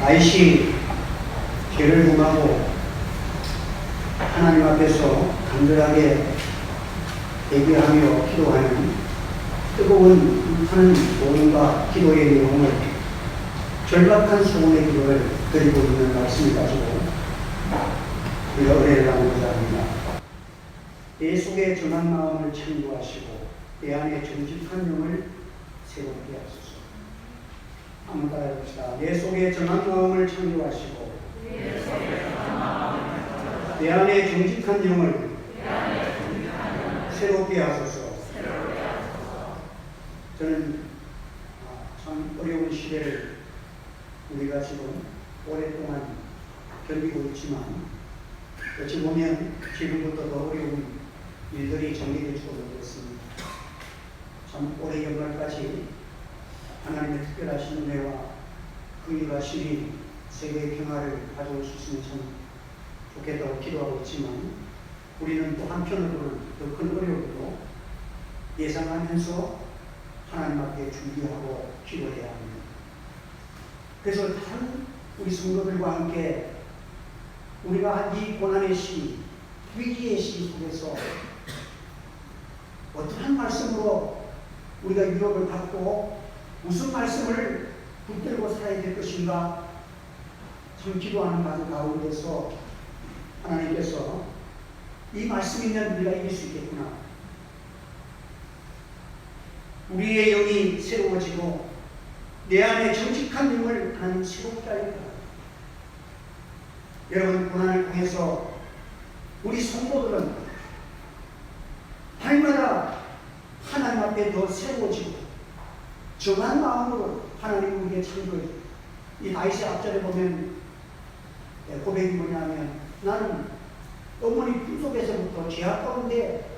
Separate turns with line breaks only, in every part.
아이씨 죄를 범하고 하나님 앞에서 간절하게 대기하며 기도하는 뜨거운 하는 모험과 기도의 내용을 절박한 소원의 기도를 드리고 있는 말씀을 가지고 우리가 은혜를 나누고자 합니다. 내 속에 전한 마음을 창조하시고 내 안에 정직한 영을 새롭게 하소서. 한번 따라해봅시다. 내 속에 전한 마음을 창조하시고 내 안에 정직한 영을 새롭게 하소서. 저는 참 어려운 시대를 우리가 지금 오랫동안 견디고 있지만 어찌 보면 지금부터 더 어려운 일들이 전개될지도 모르겠습니다. 참 올해 연말까지 하나님의 특별하신 은혜와 긍휼과 신이 세계의 평화를 가져올 수 있으면 참 좋겠다고 기도하고 있지만 우리는 또 한편으로는 더 큰 어려움도 예상하면서 하나님 앞에 준비하고 기도해야 합니다. 그래서 다른 우리 성도들과 함께 우리가 이 고난의 시, 위기의 시 속에서 어떠한 말씀으로 우리가 위협을 받고 무슨 말씀을 붙들고 살아야 될 것인가 참 기도하는 가운데서 하나님께서 이 말씀이면 우리가 이길 수 있겠구나. 우리의 영이 새로워지고 내 안에 정직한 영을 하나님 새롭게 하리라. 여러분 고난을 통해서 우리 성도들은 날마다 하나님 앞에 더 새로워지고 정한 마음으로 하나님 우리의 창조해. 이 다윗의 앞절에 보면 고백이 뭐냐면 나는 어머니 품속에서부터 죄악 가운데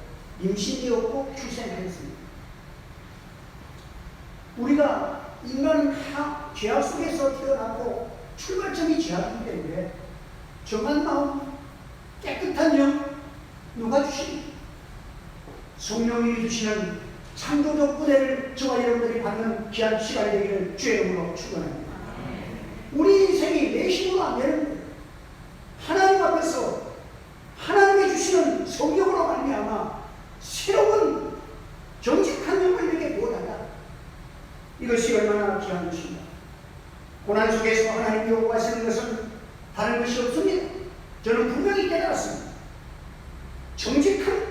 임신되었고 출생했습니다. 우리가 인간은 다 죄악 속에서 태어나고 출발점이 죄악이기 때문에 정한 마음, 깨끗한 영 누가 주시니? 성령이 주시는 창조적 은혜를 저와 여러분들이 받는 귀한 시간이 되기를 주의 이름으로 축원합니다. 우리 인생이 내 힘으로 안 되는데 하나님 앞에서 하나님이 주시는 성령으로 말미암아 새로운 정직한 영을 내게 부어달라. 이것이 얼마나 귀한 것입니다. 고난 속에서 하나님이 요구하시는 것은 다른 것이 없습니다. 저는 분명히 깨달았습니다. 정직한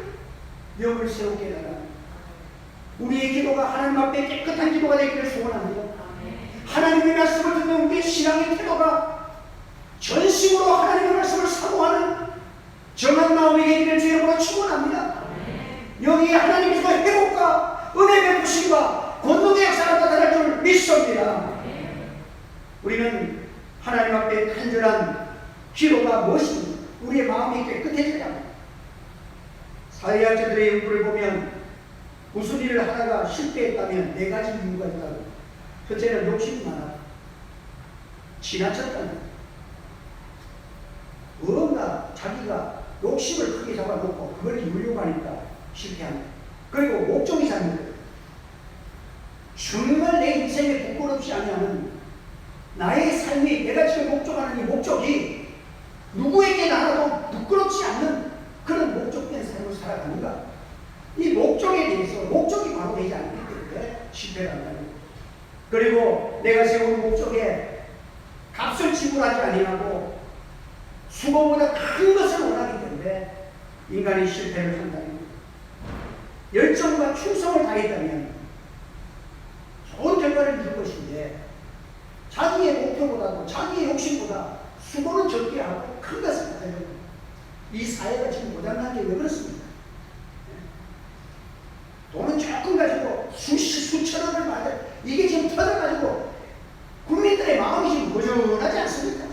영을 새롭게 해달라. 우리의 기도가 하나님 앞에 깨끗한 기도가 되기를 소원합니다. 하나님의 말씀을 듣는 우리의 신앙의 태도가 전심으로 하나님의 말씀을 사모하는 정한 마음이 되기를 주님으로 축원합니다. 여기에 하나님께서 회복과 은혜 베푸심과 권능의 역사가 나타날 줄 믿습니다. 우리는 하나님 앞에 간절한 기도가 무엇입니까? 우리의 마음이 깨끗해져야 합니다. 사회학자들의 연구를 보면 무슨 일을 하다가 실패했다면 4가지 이유가 있다고. 첫째는 욕심이 많아. 지나쳤다는. 뭔가 자기가 욕심을 크게 잡아놓고 그걸 이루려고 하니까 실패합니다. 그리고 목적이 잘못돼요. 정말 내 인생에 부끄럽지 않냐면 나의 삶이 내가 지금 목적하는 이 목적이 누구에게 나라도 부끄럽지 않는 그런 목적된 삶을 살아가는가. 이 목적에 대해서 목적이 바로 되지 않기 때문에 실패를 한다는 거예요. 그리고 내가 세운 목적에 값을 지불하지 아니하고 수고보다 큰 것을 원하기 때문에 인간이 실패를 한다는 거예요. 열정과 충성을 다했다면 좋은 결과를 이룰 것인데 자기의 목표보다도 자기의 욕심보다 수고는 적게 하고 큰 것을 받아야 됩니다. 이 사회가 지금 고장난 게 왜 그렇습니까? 돈은 조금 가지고 수천억을 받아 이게 지금 터져가지고 국민들의 마음이 지금 고전하지 않습니까?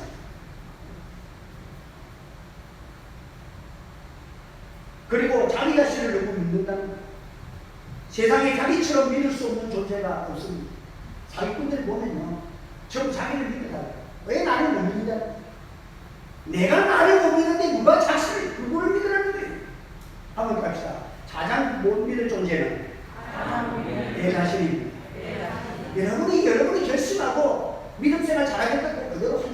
그리고 자기 자신을 너무 믿는다는 거예요. 세상에 자기처럼 믿을 수 없는 존재가 없습니다. 사기꾼들 보면요, 전부 자기를 믿는다. 왜 나를 못 믿는다? 내가 나를 못 믿는데 누가 자신을 누구를 믿으라는 거예요? 한번 갑시다. 가장 못 믿을 존재는 내 자신입니다. 여러분이 결심하고 믿음 생활 잘하겠다고 그대로 한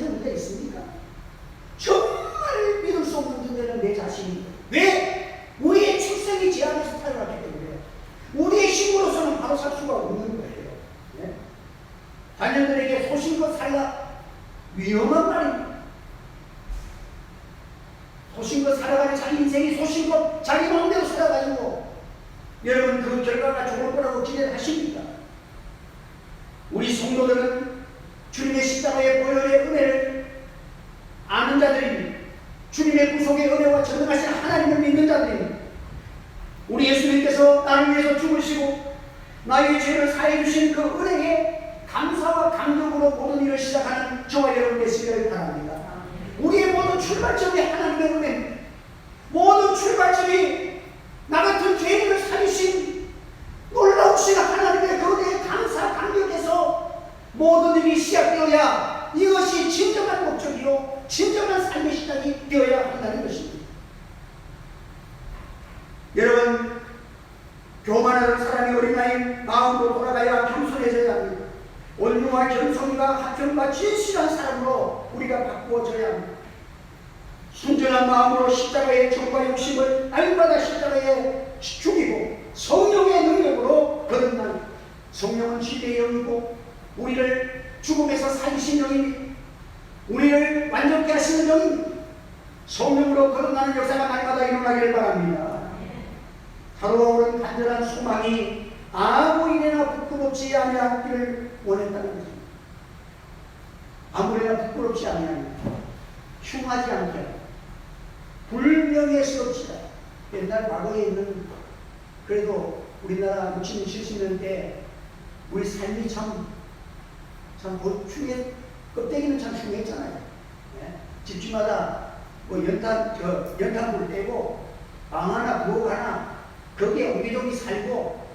위험한 말입니다. 소신껏 살아가는 자기 인생이 소신껏 자기 마음대로 살아가지고 여러분 그 결과가 좋을 거라고 기대하십니까? 우리 성도들은 주님의 십자가의 보혈의 은혜를 아는 자들입니다. 주님의 구속의 은혜와 전능하신 하나님을 믿는 자들입니다. 우리 예수님께서 나를 위해서 죽으시고 나의 죄를 사해 주신 그 은혜에 감사와 감격으로 모든 일을 시작하는 저와 여러분 되시기를 바랍니다. 우리의 모든 출발점이 하나님의 은혜입니다. 모든 출발점이 나 같은 죄인을 살리신 놀라우신 하나님의 그 은혜에 감사 감격해서 모든 일이 시작되어야 이것이 진정한 목적이요 진정한 삶의 시작이 되어야 한다는 것입니다. 여러분, 교만하는 사람이 어린아이 마음으로 돌아가야 겸손해져야 합니다. 온유와 겸손과 하평과 진실한 사람으로 우리가 바꾸어져야 합니다. 순전한 마음으로 십자가의 정과 욕심을 날마다 십자가에 죽이고 성령의 능력으로 거듭나는 성령은 지배의 영이고 우리를 죽음에서 살리신 영입니다. 우리를 완전케 하시는 영입니다. 성령으로 거듭나는 역사가 날마다 일어나기를 바랍니다. 사도 바울은 간절한 소망이 아무 일에나 부끄럽지 아니하기를 원했다는 것입니다. 아무래나 부끄럽지 아니하니 흉하지 않게 불명예스럽시다. 옛날 과거에 있는 그래도 우리나라 60년 70년 때 우리 삶이 참 흉해, 껍데기는 참 흉했잖아요. 네? 집집마다 뭐 연탄불 떼고 방 하나 부엌 하나 거기에 옹기종기 살고,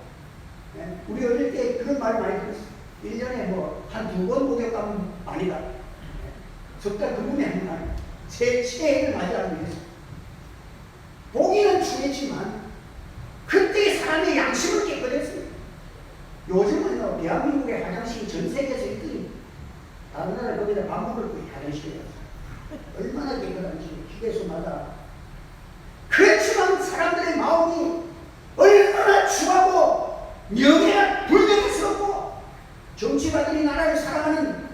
네? 우리 어릴 때 그런 말 많이 들었어요. 1년에 뭐 한 2번 목욕 가면 아니다. 네? 석달 그분이 아니라 새해를 맞이하기 위해서. 보기는 충했지만 그때 사람의 양심은 깨끗했습니다. 요즘은 대한민국의 화장실이 전 세계에서 1등입니다. 다른 나라 거기다 밥 먹을 때 화장실이었어요. 얼마나 깨끗한지 휴게소마다. 그렇지만 사람들의 마음이 얼마나 추하고 명예가 불명예스럽고 정치가들이 나라를 사랑하는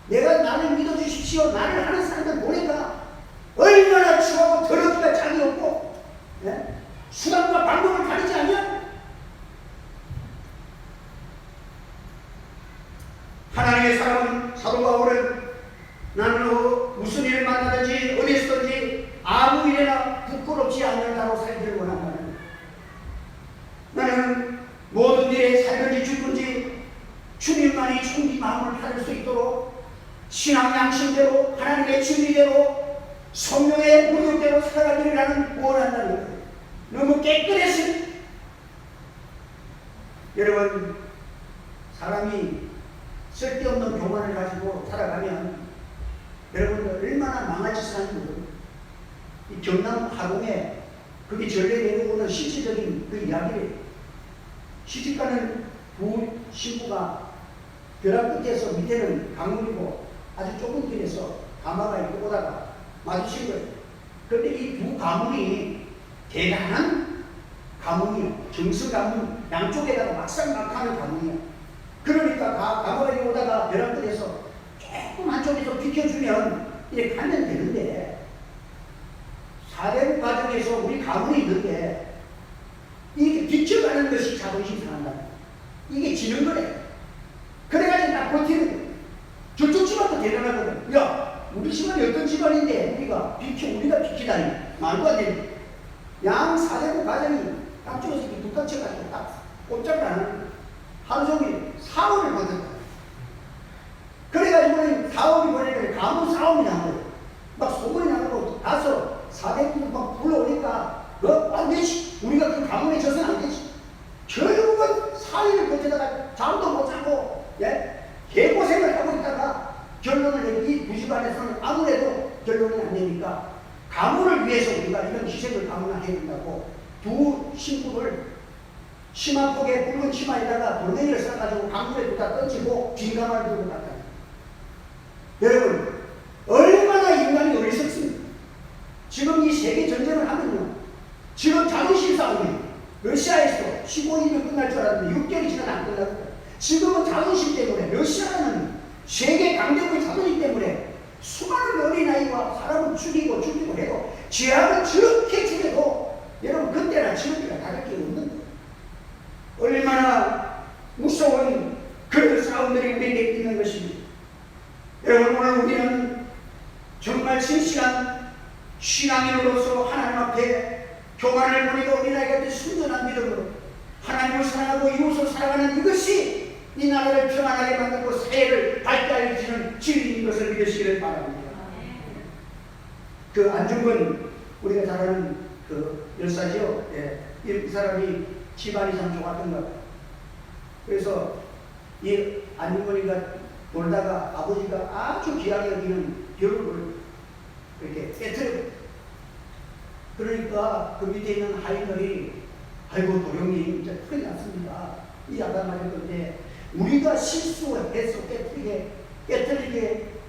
내가 나를 믿어주십시오 나를 하는 사람들 보니까 얼마나 추하고 더럽기가 짝이 없고, 네? 수단과 방법을 가리지 않으면 하나님의 사람은 사도 바울은 나는 무슨 일을 만나든지 어디 서든지 아무 일에나 부끄럽지 않는다고 살기를 원한다는 거예요. 나는 모든 일에 살든지 죽든지 주님만이 충분히 마음을 받을 수 있도록 신앙 양심대로 하나님의 진리대로 성령의 무력대로 살아가기를 나는 원한다는 거예요. 너무 깨끗했습니다. 여러분, 사람이 쓸데없는 교만을 가지고 살아가면 여러분들 얼마나 망할 짓을 하는 거예요. 이 경남 화동에 그게 전례 내려오는 실질적인 그 이야기를 시집가는 두 신부가 벼랑 끝에서 밑에는 강물이고 아주 좁은 길에서 가마가 있고 오다가 마주친 거예요. 그런데 이 두 가문이 대단한 가문이요. 정수 가문 양쪽에다가 막상막하는 가문이요. 그러니까 가마가 있고 오다가 벼랑 끝에서 조금 한쪽에서 비켜주면 이렇게 가면 되는데 사대부 과정에서 우리 가문이 있는데 이게 비켜가는 것이 자존심 상한다. 이게 지는 거래. 그래가지고 딱 버티는 거야. 저쪽 집안도 대단하거든. 야, 우리 집안이 어떤 집안인데 우리가 비키다니. 말도 안 되는. 양 사대부 과정이 깜짝에서 이렇게 붙어쳐가지고 딱 꼼짝을 안 하는 거야. 하루 종일 사업을 받은 거야. 그래가지고 사업이 보니까 가문 싸움이 난 거야. 막 소문이 나고 가서 사대부도 막 불러오니까 안 되지. 우리가 그 가문에 져서는 안 되지. 결국은 사위를 버티다가 잠도 못 자고, 예? 개고생을 하고 있다가 결론을 이 두 집안에서는 아무래도 결론이 안 되니까 가문을 위해서 우리가 이런 희생을 가문을 해야 된다고 두 신부를 치마 폭에 붉은 치마에다가 돌멩이를 싸가지고 강물에 두다 던지고 빈가마를 들고 갔다. 여러분, 얼마나 인간이 어리석습니까? 지금 이 세계 전쟁을 하면요. 지금 자존심 싸움이 러시아에서 15일이면 끝날 줄 알았는데 6개월이 지나도 안 끝났고 지금은 자존심 때문에 러시아는 세계 강대국의 자존심 때문에 오늘 우리는 정말 진실한 신앙인으로서 하나님 앞에 교만을 버리고 어린아이 같은 순전한 믿음으로 하나님을 사랑하고 이웃을 사랑하는 이것이 이 나라를 평안하게 만들고 사회를 밝게 해주는 진리인 것을 믿으시기를 바랍니다. 그 안중근 우리가 잘 아는 그 열사죠. 예. 이 사람이 집안이 참 좋았던 것 같아요. 그래서 이 안중근이가 놀다가 아버지가 아주 귀하게 여기는 벼룩을 이렇게 깨트려. 그러니까 그 밑에 있는 하인들이 아이고 도령님 이제 큰일 났습니다. 이 야단 맞을 건데 우리가 실수해서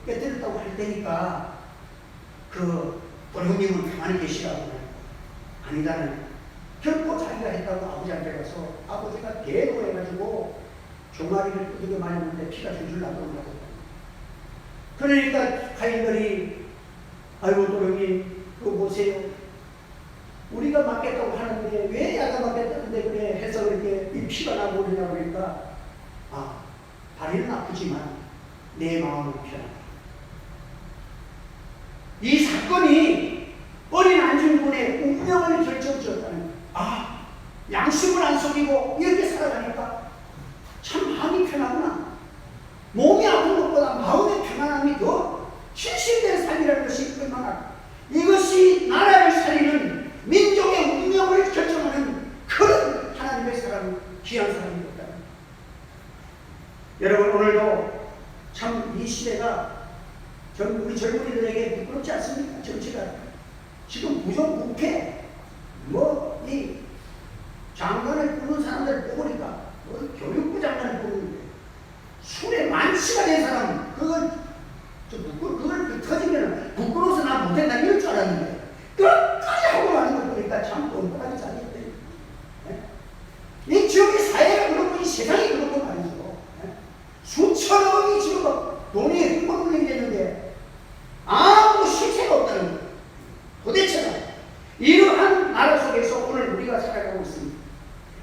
깨뜨렸다고 할 테니까 그 도령님은 가만히 계시라고. 아니다는 결코 자기가 했다고 아버지한테 가서 아버지가 대노해가지고 종아리를 두들겨 맞았는데 피가 줄줄 나더라고. 그러니까 하인들이 아이고 도령님 그거 보세요. 우리가 맞겠다고 하는데 왜 야가 맞겠다는데 그래 해서 그렇게 이 피가 나고 그러냐고 그러니까 다리는 아프지만 내 마음은 편하다. 이 사건이 어린 안중근의 운명을 결정지었다는 거예요. 양심을 안 속이고 이렇게 살아가니까 참 마음이 편하구나. 몸이 아픈 것보다 마음의 편안함이 더 실실된 삶이라는 것이 얼마나 이것이 나라를 살리는 민족의 운명을 결정하는 그런 하나님의 사람, 귀한 사람이었다. 여러분 오늘도 참 이 시대가 우리 젊은이들에게 부끄럽지 않습니까? 정치가 지금 무패 이 장관을 뽑는 사람들 뽑으니까 교육부 장관을 뽑는데 술에 만취가 된 사람 그걸 터지면 부끄러워서 나 못했나 이럴 줄 알았는데 끝까지 하고 가는 걸 보니까 참 뻔뻔하지 않겠대. 이 지역의 사회가 그렇고 이 세상이 그렇고 말이죠. 수천억이 지금 돈이 흥건물이 됐는데 아무 실체가 없다는 거예요. 도대체가 이러한 나라 속에서 오늘 우리가 살아가고 있습니다.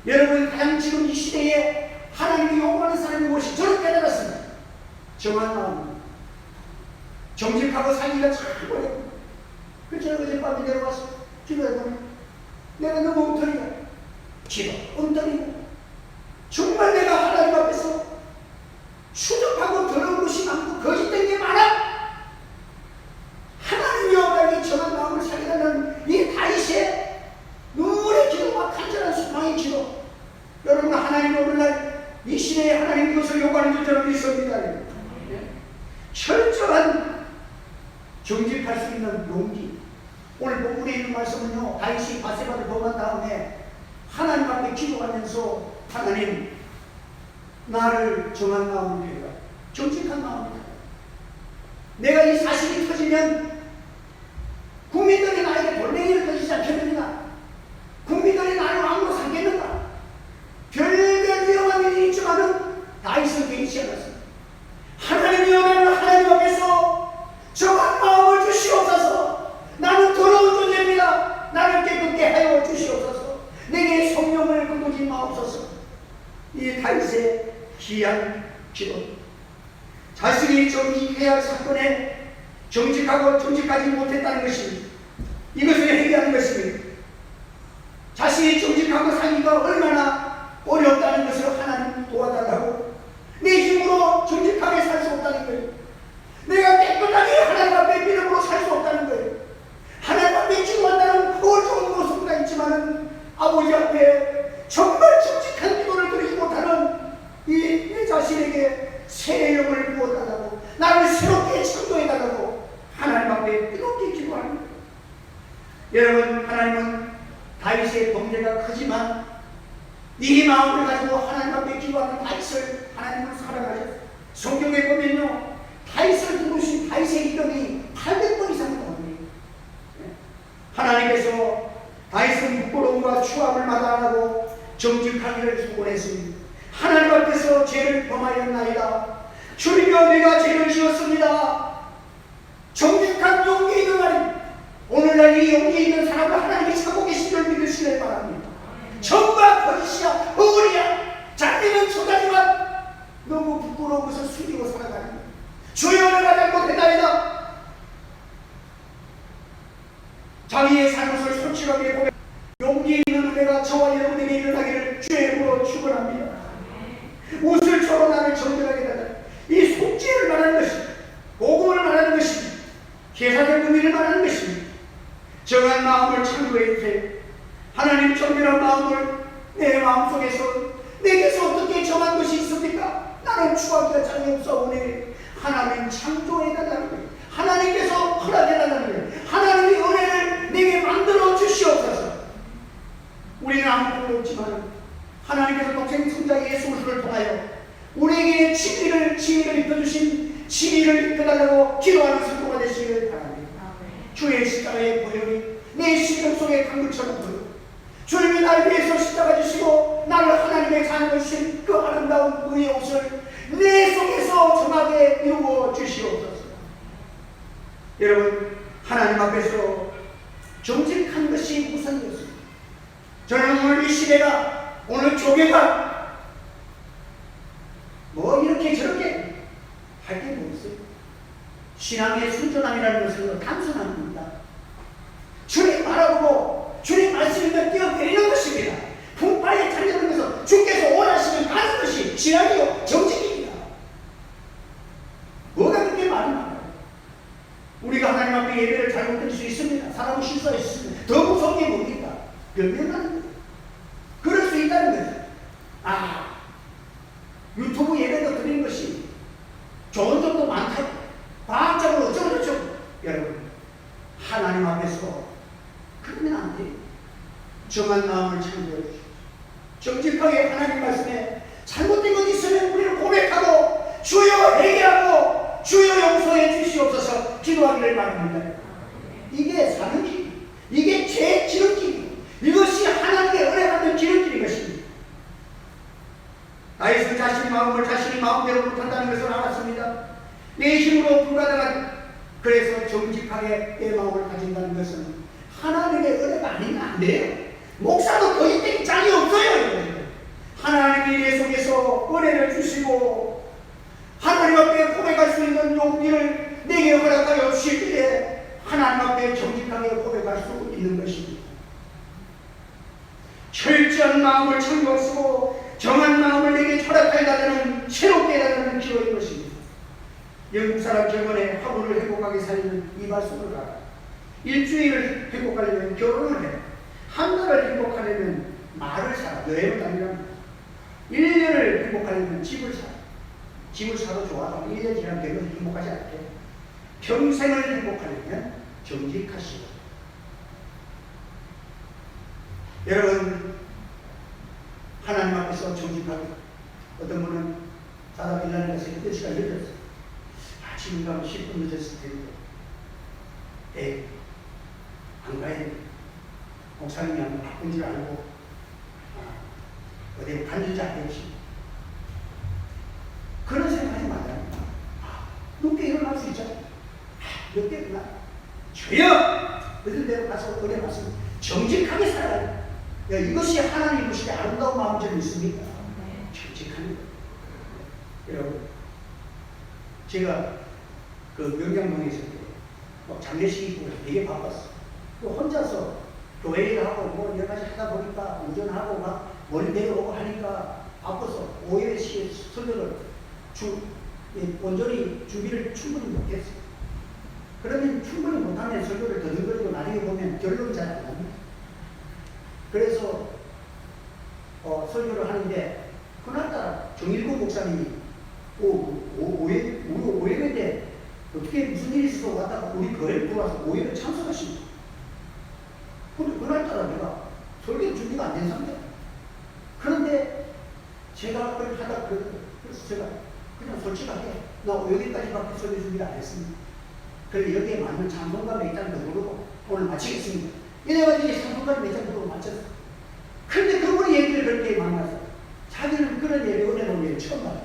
여러분 가장 지금 이 시대에 하나님이 요구하는 사람이 무엇이 저는 깨달았습니다. 정한 마음 정직하고 살기가 참 어렵고 그래서 어젯밤에 내려와서 집에 보면 내가 너무 엉터리가 집어 엉터리가 정말 내가 하나님 앞에서 추적하고 더러운 것이 많고 거짓된 게 많아. 하나님이 여호와의 정한 마음을 살게달라는 이 다윗의 눈물의 기도와 간절한 소망의 기도. 여러분 하나님 오늘날 이 시대에 하나님 이것을 요구하는 줄 저는 믿습니다. 철저한 정직할 수 있는 용기. 오늘 본문에 있는 말씀은요, 다윗이 바세바를 범한 다음에 하나님 앞에 기도하면서 하나님 나를 정한 마음을 해라. 정직한 마음을 해라. 내가 이 사실이 터지면 국민들이 나에게 돌멩이를 던지지 않겠느냐? 국민들이 나를 왕으로 삼겠는가? 별별 위험한 일이 있지만은 다윗은 개의치 않았습니다. 하나님이 원하는 하나님 앞에서 정한 마음을 주시옵소서. 나는 더러운 존재입니다. 나를 깨끗게 하여 주시옵소서. 내게 성령을 거두지 마옵소서. 이 다윗의 귀한 기도. 자신이 정직해야 할 사건에 정직하고 정직하지 못했다는 것입니다. 이것을 회개하는 것입니다. 자신이 정직하고 살기가 얼마나 어렵다는 것을 하나님 도와달라고. 내 힘으로 정직하게 살 수 없다는 거예요. 내가 깨끗하게 하나님 앞에 믿음으로 살 수 없다는 거예요. 하나님 앞에 기도한다는 그 좋은 모습도 있지만은 아버지 앞에 정말 정직한 기도를 드리지 못하는 이 자신에게 새 영을 부어달라고, 나를 새롭게 창조해달라고 하나님 앞에 뜨겁게 기도하는 거예요. 여러분 하나님은 다윗의 범죄가 크지만 이 마음을 가지고 하나님 앞에 기도하는 다윗을 하나님은 사랑하셨어요. 성경에 보면요, 다윗을 부르신 다윗의 이름이 800번 이상 나옵니다. 하나님께서 다윗은 부끄러움과 추함을 마다하고 정직하기를 소원했습니다. 하나님 앞에서 죄를 범하였나이다. 주님여 내가 죄를 지었습니다. 정직한 용기 있는 말입니다. 오늘날 이 용기 있는 사람을 하나님이 찾고 계시기를 믿으시길 바랍니다. 정말 거짓이야, 어울이야, 자기는 저자지만 너무 부끄러운 것을 숨기고 살아가는 거예요. 주여 내가 잘못했나이다. 자기의 잘못을 솔직하게 고백, 용기 있는 은혜가 저와 여러분에게 일어나기를 주의 이름으로 축원합니다. 옷을 저로 나를 정결하게 달라. 이 속죄를 말하는 것입니다. 복음을 말하는 것입니다. 계사된 의미를 말하는 것입니다. 정한 마음을 창조해 주세요. 하나님 정결한 마음을 내 마음속에서 내게서 어떻게 정한 것이 있습니까? 나는 추하기가 장이 없사오니 하나님 창조해달라는 거예요. 하나님께서 허락해달라는 거예요. 하나님의 은혜를 내게 만들어 주시옵소서. 우리는 아무것도 없지만 하나님께서 독생 성자 예수 그리스도를 통하여 우리에게 진리를 입혀주신 진리를 입혀달라고 기도하는 성도가 되시기를 바랍니다. 주의 십자가의 보혈이 내 심령 속에 강물처럼 보여 주님이 나를 위해서 십자가 지시고 나를 하나님의 자녀로 주신 그 아름다운 의의 옷을 내 속에서 정하게 이루어 주시옵소서. 여러분, 하나님 앞에서 정직한 것이 우선이었습니다. 저는 오늘 이 시대가, 오늘 교회가 뭐 이렇게 저렇게 할 게 뭐 있어요? 신앙의 순전함이라는 것은 단순한 겁니다. 주님 바라보고 주님 말씀을 뛰어내리는 것입니다. 풍파에 잠자는 것은 주께서 원하시면 가는 것이 신앙이요 정직입니다. 뭐가 그렇게 말이 많아요? 우리가 하나님 앞에 예배를 잘못드릴 수 있습니다. 사람은 실수할 수 있습니다. 더 무서운 게 뭡니까? 변명하는 거예요. 그럴 수 있다는 거죠. 유튜브 예배도 드리는 것이 좋은 점도 많다고, 과학적으로 어쩌고저쩌고. 여러분, 하나님 앞에서 그러면 안 돼요. 정한 마음을 창조해 주십시오. 정직하게 하나님 말씀에 잘못된 것이 있으면 우리를 고백하고 주여 회개하고 주여 용서해 주시옵소서 기도하기를 바랍니다. 이게 사명입니다. 이게 죄의 기름길입니다. 이것이 하나님의 은혜 받는 기름길인 것입니다. 다윗은 자신의 마음을 자신의 마음대로 못한다는 것을 알았습니다. 내 힘으로 불가능한, 그래서 정직하게 내 마음을 가진다는 것은 하나님의 은혜가 아니면 안 돼요. 목사도 거의 땡 짱이 없어요. 하나님이 내 속에서 은혜를 주시고 하나님 앞에 고백할 수 있는 용기를 내게 허락하여 주실 때에 하나님 앞에 정직하게 고백할 수 있는 것입니다. 철저한 마음을 창조하시고 정한 마음을 내게 허락하여달라는, 새롭게 해달라는 기도인 것입니다. 영국 사람 젊은에 화분을 행복하게 살리는 이 말씀을 알아. 일주일을 행복하려면 결혼을 해. 한 달을 행복하려면 말을 사, 여행을 다니라는. 1년을 행복하려면 집을 사. 집을 사도 좋아도 1년 지나면 되면 행복하지 않게. 평생을 행복하려면 정직하시고. 여러분, 하나님 앞에서 정직하게. 어떤 분은 사다 빌라는 가서 8시간 늦었어요. 지금 가면 10분 늦었을 텐데. 안 가야 돼. 목사님이 안 바쁜 줄 알고, 어디 간주지 않겠지. 그런 생각하지 말아요. 늦게 일어날 수 있잖아요. 늦게 일어나. 주여! 그들 대로 가서 은혜 말씀 정직하게 살아요. 이것이 하나님 보시기에 아름다운 마음처럼 있습니까? 정직하는 거예요. 여러분, 제가 그 명장동에 있을 때 장례식 있고 되게 바빴어. 혼자서 교회 일을 하고 뭐 여러 가지 하다 보니까 운전하고 막 멀리 내려오고 하니까 바빠서 오후에 설교를 온전히 준비를 충분히 못했어요. 그러면 충분히 못하면 설교를 더듬거리고 나중에 보면 결론이 잘 안 납니다. 그래서 설교를 하는데 그날따라 정일국 목사님이 오예배인데 어떻게 무슨 일이 있어서 왔다가 우리 교회를 들어와서 오예배 참석하십니다. 근데 그날따라 내가 설교 준비가 안 된 상태야. 그런데 제가 그걸 하다 그래서 제가 그냥 솔직하게 나 여기까지밖에 설교 준비를 안 했습니다. 그래서 여기에 맞는 찬송가 몇 장도 부르고 오늘 마치겠습니다. 이래가지고 찬송가 몇 장 부르고 마쳤어. 그런데 그분의 얘기를 그렇게 만나서 자기는 그런 예배 은혜로운 예를 처음 봤다.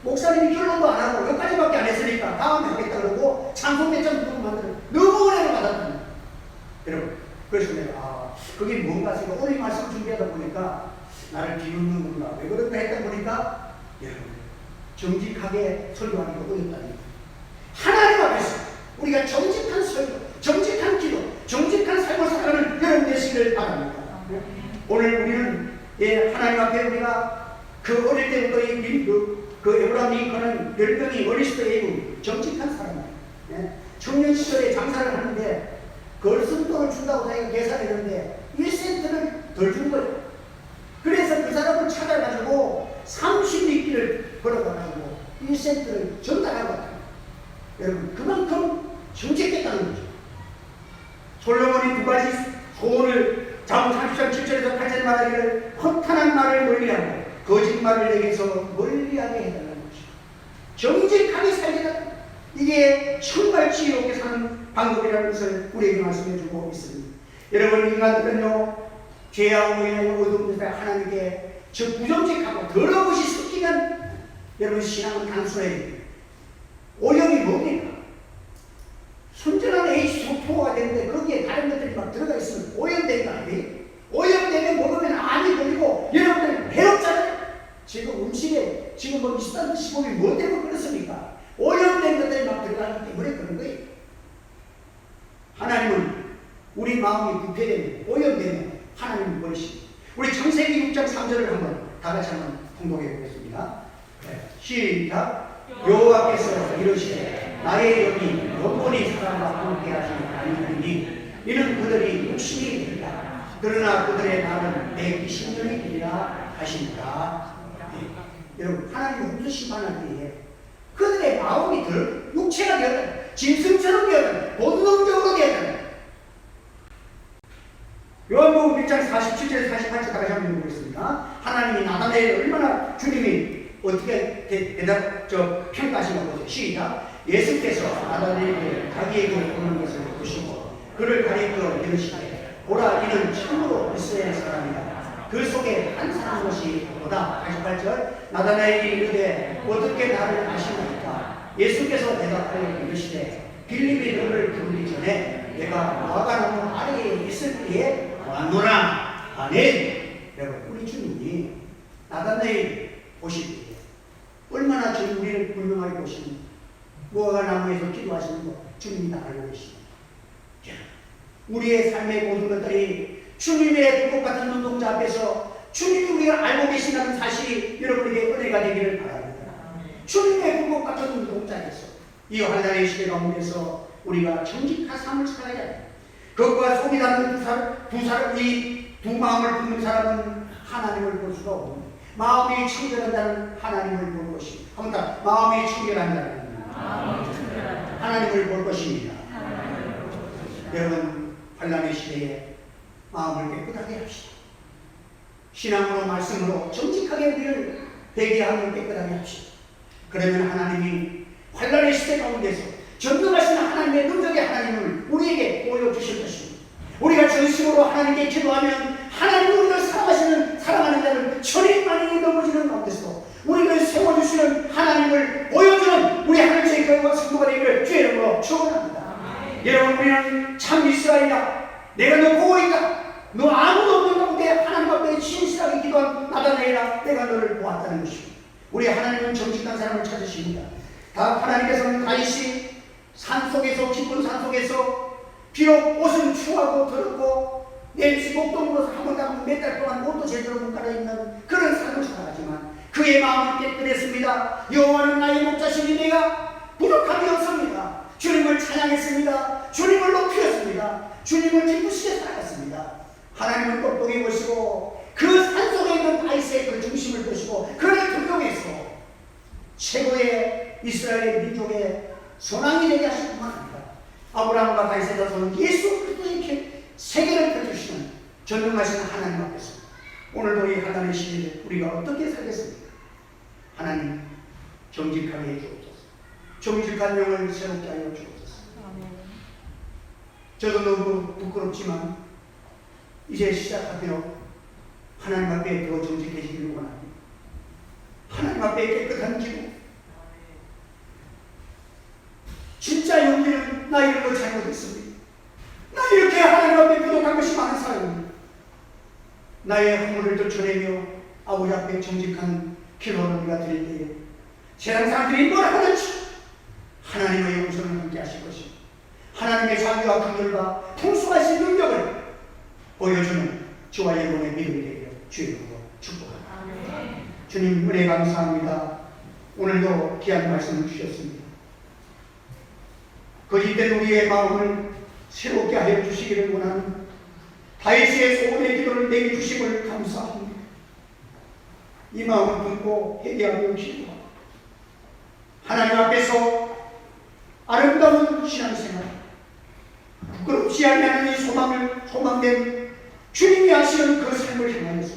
목사님이 결론도 안 하고 여기까지밖에 안 했으니까 다음에 하겠다 그러고 찬송 몇 장 부르고 만들어 너무 은혜를 받았다. 여러분, 그래서 내가 그게 뭔가 해서 오늘 이 말씀을 준비하다 보니까 나를 비웃는구나 왜 그런가 했다 보니까 여러분 정직하게 설교하기가 어렵다는 거예요. 하나님 앞에서 우리가 정직한 설교, 정직한 기도, 정직한 삶을 살아가는 여러분 되시기를 바랍니다. 오늘 우리는 하나님 앞에 우리가 그 어릴 때부터 그 에브라임 링컨은 10명이 어리스트 에이브 정직한 사람이에요. 청년 시절에 장사를 하는데 걸순돈을 준다고 자기가 계산했는데 1센트를 덜 준 거예요. 그래서 그 사람을 찾아가지고 30리길을 걸어가지고 1센트를 전달하고 왔다. 여러분, 그만큼 정직했다는 거죠. 솔로몬이 두 가지 소원을 잠언 30장 7절에서 8절에 말하기를 허탄한 말을 멀리하고 거짓말을 내게서 멀리하게 해달라는 것이죠. 정직하게 살게. 이게 정말 지혜롭게 사는 방법이라는 것을 우리에게 말씀해주고 있습니다. 여러분, 인간들은요, 죄하고 인하여 어두운 데서 하나님께 저 부정직하고 더러운 것이 섞이면 여러분 신앙은 단순해요. 오염이 뭡니까? 순전한 H2O가 되는데 거기에 다른 것들이 막 들어가 있으면 오염된 거 아니에요? 오염되면 먹으면 암이 걸리고 여러분들 해롭잖아요. 지금 음식에 지금 뭐 비싼 식품이 뭐 때문에 그렇습니까? 오염된 것들이 막 들어가기 때문에 그런 거예요. 하나님은 우리 마음이 부패되면 오염되면 하나님은 버리십니다. 우리 창세기 6장 3절을 한번 다 같이 한번 통독해 보겠습니다. 시작. 여호와께서 이르시되 나의 영이 영원히 사람과 함께 하시니 아니하니 이는 그들이 육신이 되리라. 그러나 그들의 날은 120년이 되리라 하시니까. 여러분, 하나님은 무슨 심판할 때에 그들의 마음이 육체가 되었다. 짐승처럼 되었다. 본능적으로 되었다. 요한복음 1장 47절 48절 다시 한번 읽어보겠습니다. 하나님이 나다나엘을 얼마나 주님이 어떻게 평가하시는 거죠. 시작. 예수께서 나다나엘에게 자기에게 오는 것을 보시고 그를 가리켜 이르시되 보라 이는 참으로 이스라엘 사람이다. 그 속에 한 사람 것이 보다. 88절. 나다나엘이 이르되 어떻게 나를 아시나이까. 예수께서 대답하여 이르시되 빌립이 너를 부르기 전에 내가 무화과나무 아래에 있을 때에 왔노라. 아멘. 여러분, 우리 주님이 나다나엘 보실 때 얼마나 지금 우리를 분명하게 보시는 무화과나무에서 기도하시는 거 주님이 다 알고 계십니다. 우리의 삶의 모든 것들이 주님의 불꽃 같은 눈동자 앞에서 주님이 우리가 알고 계신다는 사실이 여러분에게 은혜가 되기를 바랍니다. 주님의 불꽃 같은 눈동자에서 이 환난의 시대 가운데서 우리가 정직한 삶을 살아야 합니다. 그것과 속이 닿는 두 마음을 품는 사람은 하나님을 볼 수가 없습니다. 마음이 청결한다는 하나님을 볼 것입니다. 한번 더, 마음이 청결한다는 하나님을 볼 것입니다. 여러분, 환난의 시대에 마음을 깨끗하게 합시다. 신앙으로 말씀으로 정직하게 우리를 회개하고 깨끗하게 합시다. 그러면 하나님이 환난의 시대 가운데서 전능하신 하나님의 능력의 하나님을 우리에게 보여주실 것입니다. 우리가 전심으로 하나님께 기도하면 하나님이 우리를 사랑하는 자를 천인만인이 넘어지는 가운데서 우리를 세워주시는 하나님을 보여주는 우리 하나님의 교회와 성도가 되기를 주의 이름으로 축원합니다. 여러분, 우리는 참 이스라엘이다. 내가 너 보고 있다. 너 아무도 없는 가운데 하나님 앞에 신실하게 기도한 나다나엘아, 내가 너를 보았다는 것입니다. 우리 하나님은 정직한 사람을 찾으십니다. 하나님께서는 다윗이 산속에서, 깊은 산속에서 비록 옷은 추하고 더럽고 내 목동으로서 한 번도 몇 달 동안 옷도 제대로 못 갈아입는 그런 삶을 살아가지만 그의 마음은 깨끗했습니다. 여호와는 나의 목자시니 내가 부족함이 없습니다. 주님을 찬양했습니다. 주님을 높였습니다. 주님을 기쁘시게 살아갔습니다. 하나님을 똑똑히 보시고 그 산속에 있는 다윗의 그 중심을 보시고 그를 등용해서 최고의 이스라엘 민족의 선왕이 되게 하실 뿐만 아니라 아브라함과 다윗의 자손 예수 그리스도의 세계를 펼쳐주시는 전능하신 하나님 앞에서 오늘도 이 하나님의 시대에 우리가 어떻게 살겠습니까? 하나님, 정직하게 해주옵소서. 정직한 영을 새롭게 하여 주옵소서. 저도 너무 부끄럽지만 이제 시작하며 하나님 앞에 더 정직해지기를 원합니다. 하나님 앞에 깨끗한 기도. 진짜 용기는 나 이런 거 잘못했습니다. 나 이렇게 하나님 앞에 부족한 것이 많은 사람입니다. 나의 허물을 들춰내며 아버지 앞에 정직한 기도를 우리가 드릴 때에 세상 사람들이 뭘 하든지 하나님의 용서는 함께 하실 것입니다. 하나님의 자비와 긍휼과 통수하신 능력을 보여주는 저와 여러분의 믿음이 되기를 주의 이름으로 축복합니다. 주님 은혜 감사합니다. 오늘도 귀한 말씀을 주셨습니다. 거짓된 우리의 마음을 새롭게 하여 주시기를 원하는 다윗의 소원의 기도를 내게 주심을 감사합니다. 이 마음을 품고 회개하고 기도하고 하나님 앞에서 아름다운 신앙생활, 부끄럽지 아니하는 이 소망된 주님이 하시는 그 삶을 향하여서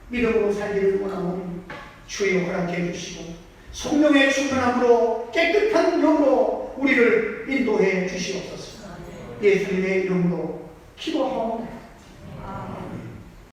믿음으로 살기를 원하오니 주여 허락해 주시고 성령의 충만함으로 깨끗한 영으로 우리를 인도해 주시옵소서. 예수님의 이름으로 기도하옵나이다.